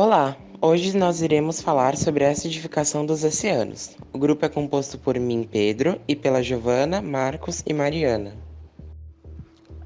Olá! Hoje nós iremos falar sobre a acidificação dos oceanos. O grupo é composto por mim, Pedro, e pela Giovana, Marcos e Mariana.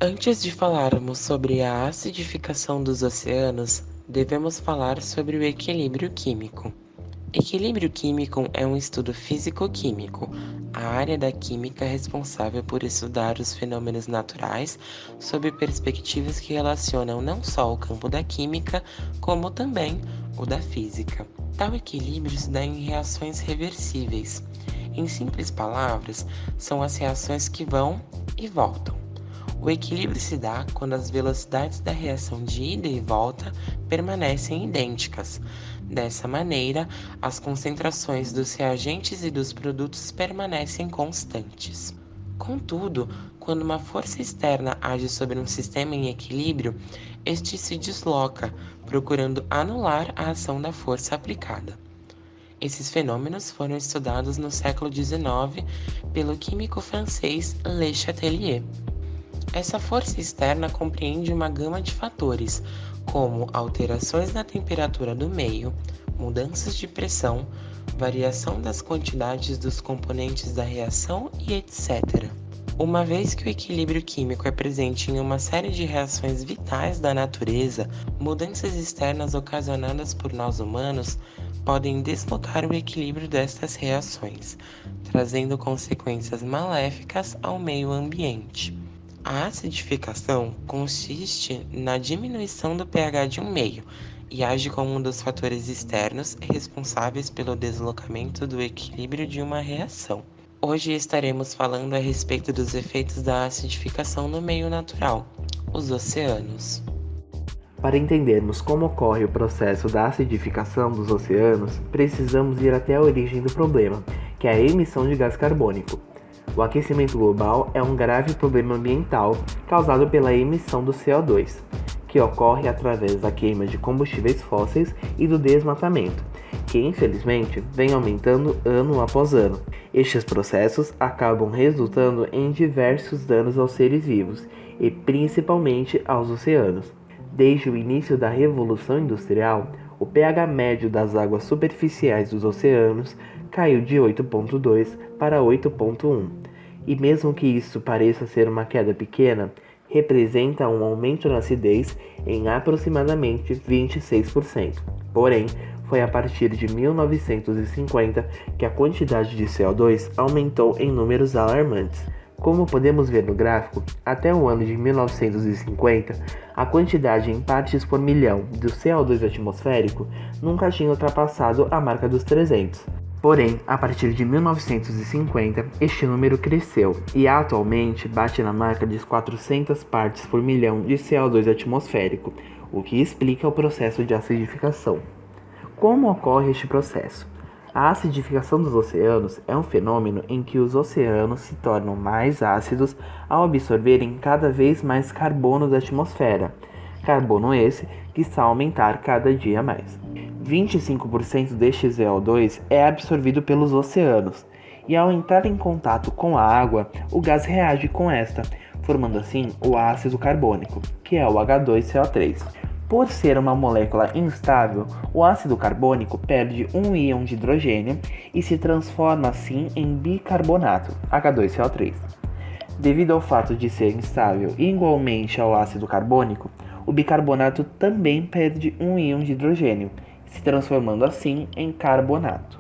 Antes de falarmos sobre a acidificação dos oceanos, devemos falar sobre o equilíbrio químico. Equilíbrio químico é um estudo físico-químico, a área da química responsável por estudar os fenômenos naturais sob perspectivas que relacionam não só o campo da química, como também o da física. Tal equilíbrio se dá em reações reversíveis. Em simples palavras, são as reações que vão e voltam. O equilíbrio se dá quando as velocidades da reação de ida e volta permanecem idênticas. Dessa maneira, as concentrações dos reagentes e dos produtos permanecem constantes. Contudo, quando uma força externa age sobre um sistema em equilíbrio, este se desloca, procurando anular a ação da força aplicada. Esses fenômenos foram estudados no século XIX pelo químico francês Le Chatelier. Essa força externa compreende uma gama de fatores, como alterações na temperatura do meio, mudanças de pressão, variação das quantidades dos componentes da reação e etc. Uma vez que o equilíbrio químico é presente em uma série de reações vitais da natureza, mudanças externas ocasionadas por nós humanos podem deslocar o equilíbrio destas reações, trazendo consequências maléficas ao meio ambiente. A acidificação consiste na diminuição do pH de um meio e age como um dos fatores externos responsáveis pelo deslocamento do equilíbrio de uma reação. Hoje estaremos falando a respeito dos efeitos da acidificação no meio natural, os oceanos. Para entendermos como ocorre o processo da acidificação dos oceanos, precisamos ir até a origem do problema, que é a emissão de gás carbônico. O aquecimento global é um grave problema ambiental causado pela emissão do CO2, que ocorre através da queima de combustíveis fósseis e do desmatamento, que infelizmente vem aumentando ano após ano. Estes processos acabam resultando em diversos danos aos seres vivos e principalmente aos oceanos. Desde o início da Revolução Industrial, o pH médio das águas superficiais dos oceanos caiu de 8,2 para 8,1. E mesmo que isso pareça ser uma queda pequena, representa um aumento na acidez em aproximadamente 26%. Porém, foi a partir de 1950 que a quantidade de CO2 aumentou em números alarmantes. Como podemos ver no gráfico, até o ano de 1950, a quantidade em partes por milhão do CO2 atmosférico nunca tinha ultrapassado a marca dos 300. Porém, a partir de 1950, este número cresceu e atualmente bate na marca de 400 partes por milhão de CO2 atmosférico, o que explica o processo de acidificação. Como ocorre este processo? A acidificação dos oceanos é um fenômeno em que os oceanos se tornam mais ácidos ao absorverem cada vez mais carbono da atmosfera. Carbono esse que está a aumentar cada dia mais. 25% deste CO2 é absorvido pelos oceanos, e ao entrar em contato com a água, o gás reage com esta, formando assim o ácido carbônico, que é o H2CO3. Por ser uma molécula instável, o ácido carbônico perde um íon de hidrogênio e se transforma assim em bicarbonato, H2CO3. Devido ao fato de ser instável igualmente ao ácido carbônico, o bicarbonato também perde um íon de hidrogênio, se transformando assim em carbonato.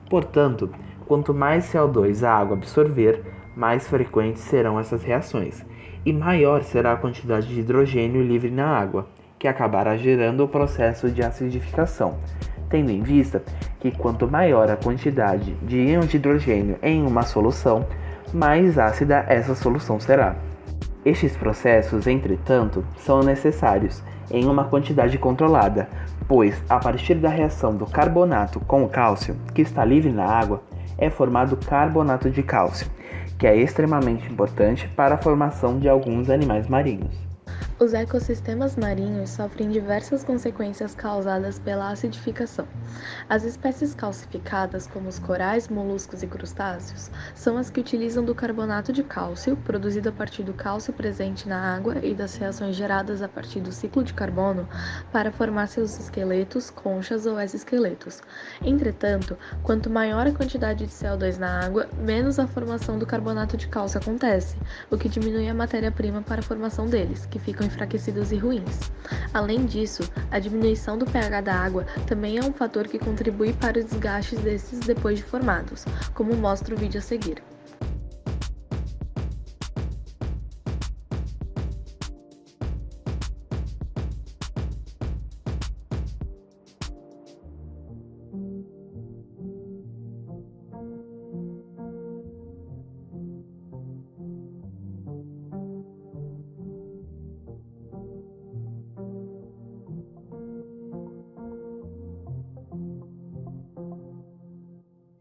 Portanto, quanto mais CO2 a água absorver, mais frequentes serão essas reações, e maior será a quantidade de hidrogênio livre na água, que acabará gerando o processo de acidificação, tendo em vista que quanto maior a quantidade de íons de hidrogênio em uma solução, mais ácida essa solução será. Estes processos, entretanto, são necessários em uma quantidade controlada, pois a partir da reação do carbonato com o cálcio, que está livre na água, é formado carbonato de cálcio, que é extremamente importante para a formação de alguns animais marinhos. Os ecossistemas marinhos sofrem diversas consequências causadas pela acidificação. As espécies calcificadas, como os corais, moluscos e crustáceos, são as que utilizam do carbonato de cálcio, produzido a partir do cálcio presente na água e das reações geradas a partir do ciclo de carbono, para formar seus esqueletos, conchas ou exoesqueletos. Entretanto, quanto maior a quantidade de CO2 na água, menos a formação do carbonato de cálcio acontece, o que diminui a matéria-prima para a formação deles, que ficam enfraquecidos e ruins. Além disso, a diminuição do pH da água também é um fator que contribui para o desgaste desses depois de formados, como mostra o vídeo a seguir.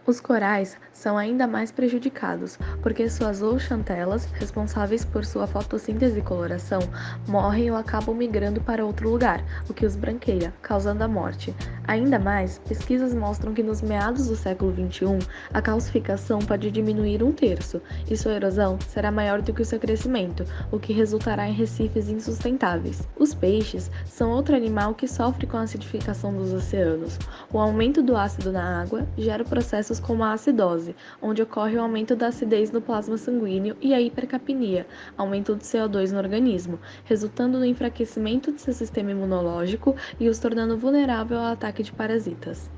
Os corais são ainda mais prejudicados, porque suas zooxantelas, responsáveis por sua fotossíntese e coloração, morrem ou acabam migrando para outro lugar, o que os branqueia, causando a morte. Ainda mais, pesquisas mostram que nos meados do século XXI, a calcificação pode diminuir 1/3, e sua erosão será maior do que o seu crescimento, o que resultará em recifes insustentáveis. Os peixes são outro animal que sofre com a acidificação dos oceanos. O aumento do ácido na água gera processos como a acidose, onde ocorre o aumento da acidez no plasma sanguíneo, e a hipercapnia, aumento do CO2 no organismo, resultando no enfraquecimento de seu sistema imunológico e os tornando vulnerável ao ataque de parasitas.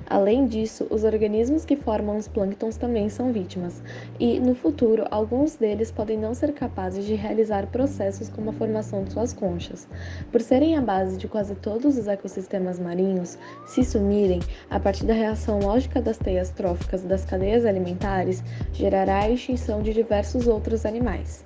Além disso, os organismos que formam os plânctons também são vítimas, e, no futuro, alguns deles podem não ser capazes de realizar processos como a formação de suas conchas. Por serem a base de quase todos os ecossistemas marinhos, se sumirem, a partir da reação lógica das teias tróficas das cadeias alimentares, gerará a extinção de diversos outros animais.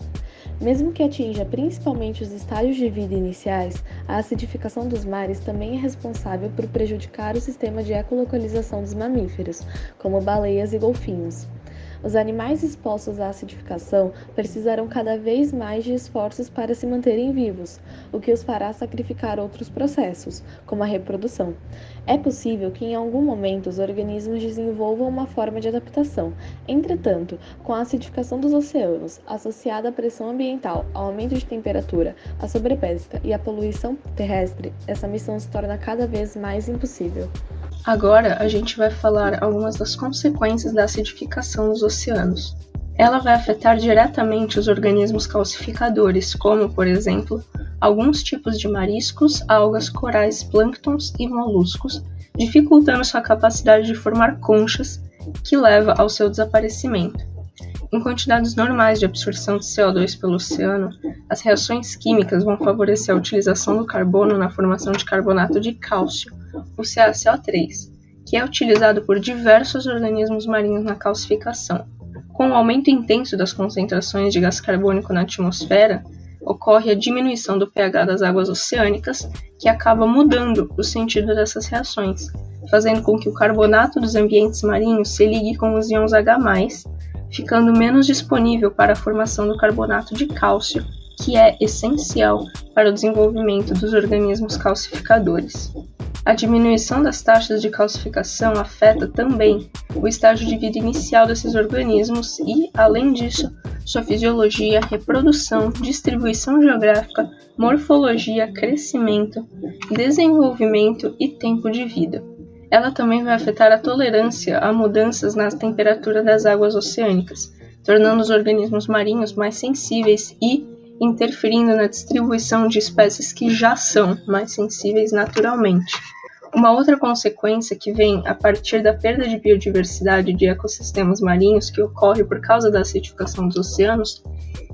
Mesmo que atinja principalmente os estágios de vida iniciais, a acidificação dos mares também é responsável por prejudicar o sistema de ecolocalização dos mamíferos, como baleias e golfinhos. Os animais expostos à acidificação precisarão cada vez mais de esforços para se manterem vivos, o que os fará sacrificar outros processos, como a reprodução. É possível que em algum momento os organismos desenvolvam uma forma de adaptação. Entretanto, com a acidificação dos oceanos, associada à pressão ambiental, ao aumento de temperatura, à sobrepesca e à poluição terrestre, essa missão se torna cada vez mais impossível. Agora a gente vai falar algumas das consequências da acidificação dos oceanos. Ela vai afetar diretamente os organismos calcificadores, como, por exemplo, alguns tipos de mariscos, algas, corais, plânctons e moluscos, dificultando sua capacidade de formar conchas, que leva ao seu desaparecimento. Em quantidades normais de absorção de CO2 pelo oceano, as reações químicas vão favorecer a utilização do carbono na formação de carbonato de cálcio, o CaCO3, que é utilizado por diversos organismos marinhos na calcificação. Com o aumento intenso das concentrações de gás carbônico na atmosfera, ocorre a diminuição do pH das águas oceânicas, que acaba mudando o sentido dessas reações, fazendo com que o carbonato dos ambientes marinhos se ligue com os íons H+, ficando menos disponível para a formação do carbonato de cálcio, que é essencial para o desenvolvimento dos organismos calcificadores. A diminuição das taxas de calcificação afeta também o estágio de vida inicial desses organismos e, além disso, sua fisiologia, reprodução, distribuição geográfica, morfologia, crescimento, desenvolvimento e tempo de vida. Ela também vai afetar a tolerância a mudanças na temperatura das águas oceânicas, tornando os organismos marinhos mais sensíveis e interferindo na distribuição de espécies que já são mais sensíveis naturalmente. Uma outra consequência que vem a partir da perda de biodiversidade de ecossistemas marinhos que ocorre por causa da acidificação dos oceanos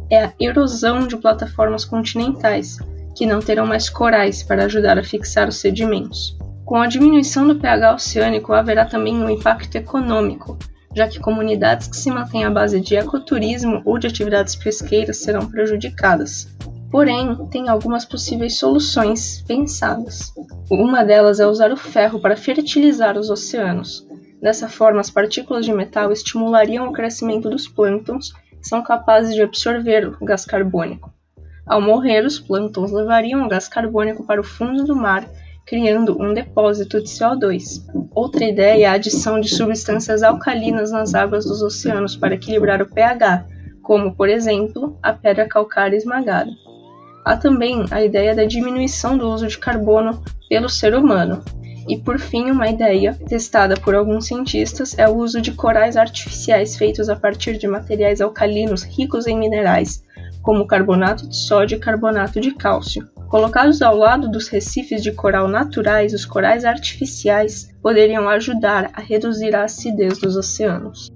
é a erosão de plataformas continentais, que não terão mais corais para ajudar a fixar os sedimentos. Com a diminuição do pH oceânico, haverá também um impacto econômico, já que comunidades que se mantêm à base de ecoturismo ou de atividades pesqueiras serão prejudicadas. Porém, tem algumas possíveis soluções pensadas. Uma delas é usar o ferro para fertilizar os oceanos. Dessa forma, as partículas de metal estimulariam o crescimento dos plânctons, que são capazes de absorver o gás carbônico. Ao morrer, os plânctons levariam o gás carbônico para o fundo do mar, criando um depósito de CO2. Outra ideia é a adição de substâncias alcalinas nas águas dos oceanos para equilibrar o pH, como, por exemplo, a pedra calcária esmagada. Há também a ideia da diminuição do uso de carbono pelo ser humano. E, por fim, uma ideia testada por alguns cientistas é o uso de corais artificiais feitos a partir de materiais alcalinos ricos em minerais, como carbonato de sódio e carbonato de cálcio. Colocados ao lado dos recifes de coral naturais, os corais artificiais poderiam ajudar a reduzir a acidez dos oceanos.